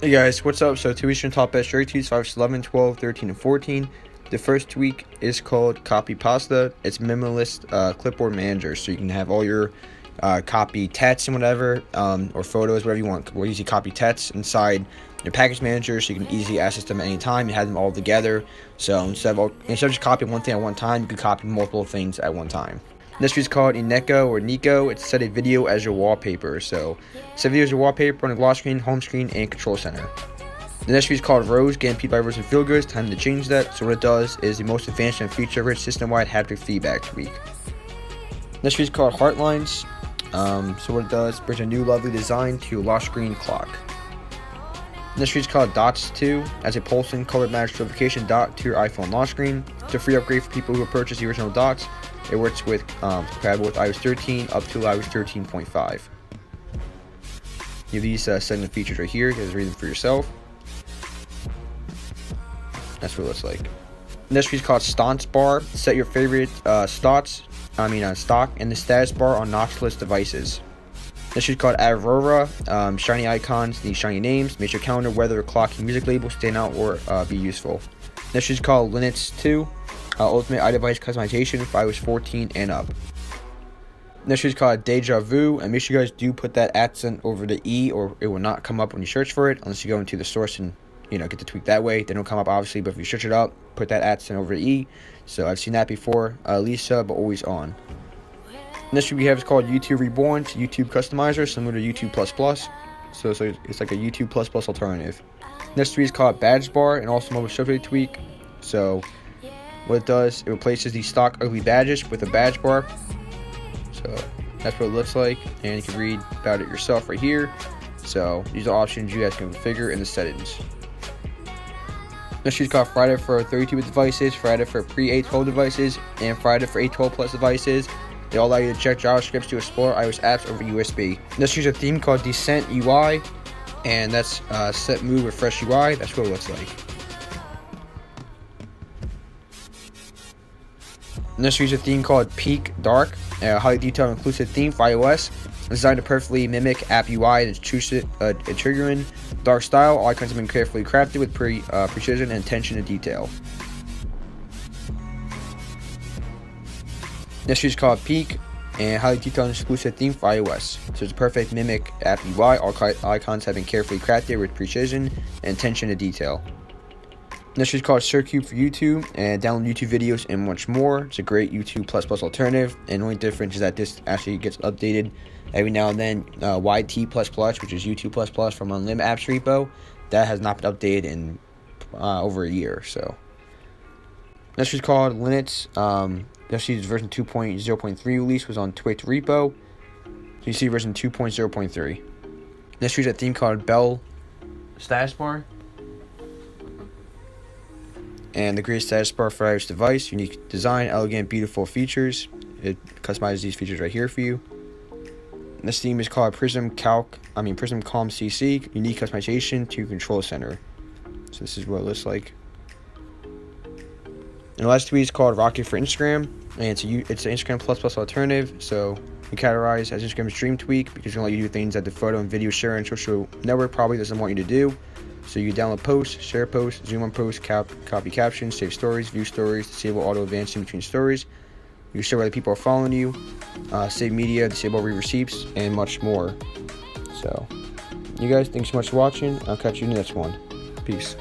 Hey guys, what's up? So 2 weeks from top best Jailbreak tweaks, 5, 11, 12, 13, and 14. The first tweak is called Copy Pasta. It's minimalist clipboard manager, so you can have all your copy text and whatever, or photos, whatever you want. We'll usually copy text inside your package manager, so you can easily access them at any time and have them all together. So instead of just copying one thing at one time, you can copy multiple things at one time. This is called Ineco or Nico. It's set a video as your wallpaper. So set video as your wallpaper on the lock screen, home screen, and control center. The next is called Rose, getting people by Rose and Feel Good. Time to change that. So what it does is the most advanced and feature-rich system-wide haptic feedback tweak. Next is called Heartlines. So what it does, brings a new lovely design to your lock screen clock. Next is called Dots 2, as a pulsing color match notification dot to your iPhone lock screen. It's a free upgrade for people who have purchased the original dots. It works with compatible with iOS 13 up to iOS 13.5. You have these setting features right here. You guys read them for yourself. That's what it looks like. Next is called Stonks Bar. Set your favorite stock in the status bar on notchless devices. This is called Aurora. Shiny icons need shiny names. Make your calendar, weather, clock, and music labels stand out or be useful. This is called Linux 2. Ultimate iDevice customization for iOS 14 and up. Next is called Deja Vu, and make sure you guys do put that accent over the E, or it will not come up when you search for it unless you go into the source and get the tweak that way. They don't come up obviously, but if you search it up, put that accent over the E. So I've seen that before. Lisa, but always on. Next we have is called YouTube Reborn. It's a YouTube customizer similar to YouTube Plus. So it's like a YouTube Plus alternative. Next tweak is called Badge Bar, and also mobile showcase tweak. So what it does, it replaces the stock ugly badges with a badge bar. So that's what it looks like, and you can read about it yourself right here. So these are options you guys can configure in the settings. Next is called Friday for 32-bit devices, Friday for pre-A12 devices, and Friday for A12 plus devices. They all allow you to check JavaScript to explore iOS apps over USB. Next is a theme called Descent UI, and that's set mood with fresh UI. That's what it looks like. Next we use a theme called Peak Dark, a highly detailed inclusive theme for iOS, designed to perfectly mimic app UI and its Checkra1n dark style. All icons have been carefully crafted with precision and attention to detail. Next is called Peak, and highly detailed and exclusive theme for iOS. So it's a perfect mimic app UI. All icons have been carefully crafted with precision and attention to detail. Next is called Circuit for YouTube, and download YouTube videos and much more. It's a great YouTube Plus alternative, and the only difference is that this actually gets updated every now and then. YT++, which is YouTube Plus from Unlimited Apps repo, that has not been updated in over a year. So next is called Linux. This is version 2.0.3 release was on Twitch repo. So you see version 2.0.3. Next is a theme called Bell Status Bar. And the great status bar for iOS device. Unique design, elegant, beautiful features. It customizes these features right here for you. And this theme is called Prism Calm CC. Unique customization to control center. So this is what it looks like. And the last tweet is called Rocket for Instagram, and it's an Instagram Plus alternative. So you categorize as Instagram's dream tweak because it can let you do things that the photo and video share and social network probably doesn't want you to do. So you download posts, share posts, zoom on posts, copy captions, save stories, view stories, disable auto advancing between stories. You can show whether people are following you, save media, disable read receipts, and much more. So, you guys, thanks so much for watching. I'll catch you in the next one. Peace.